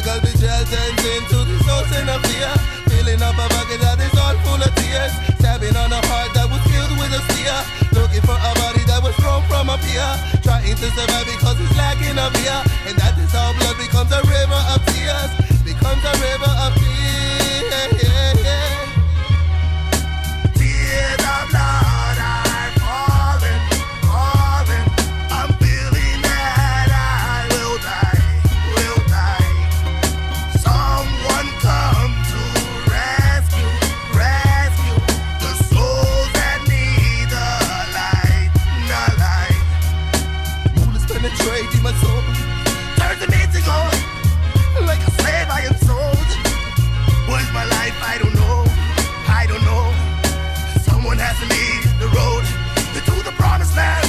Physical betrayal turns into this ocean of fear. Filling up a bucket that is all full of tears. Stabbing on a heart that was filled with a spear. Looking for a body that was thrown from up here. Trying to survive because it's lacking of fear. And that is how blood becomes a river of tears. Becomes a river of tears. Tears of blood are falling, falling. I'm feeling that I will die, will die. Someone come to rescue, rescue the souls that need the light, the light. Bullets penetrating my soul, turns me to gold. Like a slave I am sold. Where's my life? I don't know, I don't know. Someone has to lead the road to the promised land.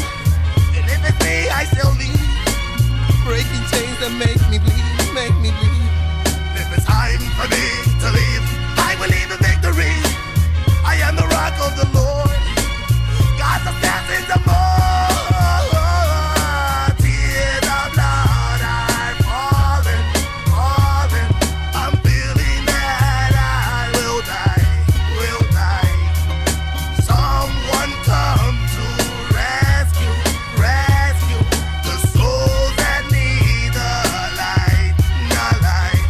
And if it's me, I still need breaking chains that make me bleed, make me bleed. If it's time for me to leave, I will leave in victory. I am the rock of the Lord, God's assassin the more. Tears of blood are falling, falling. I'm feeling that I will die, will die. Someone come to rescue, rescue the souls that need the light, the light.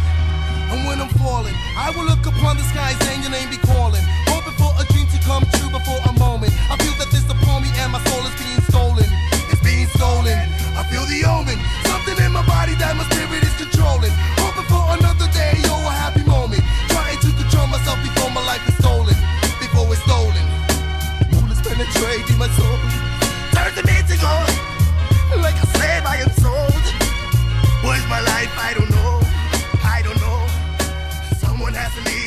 And when I'm falling, I will look upon the skies and your name be calling. Hoping for a dream to come true before a moment. I feel that this upon me and my soul is being stolen. It's being stolen. I feel the omen. Something in my body that my spirit is controlling. Hoping for another day or a happy moment. Trying to control myself before my life is stolen. Before it's stolen. Bullets penetrating my soul, turns me to gold. Like a slave I am sold. Where's my life? I don't know, I don't know. Someone has to leave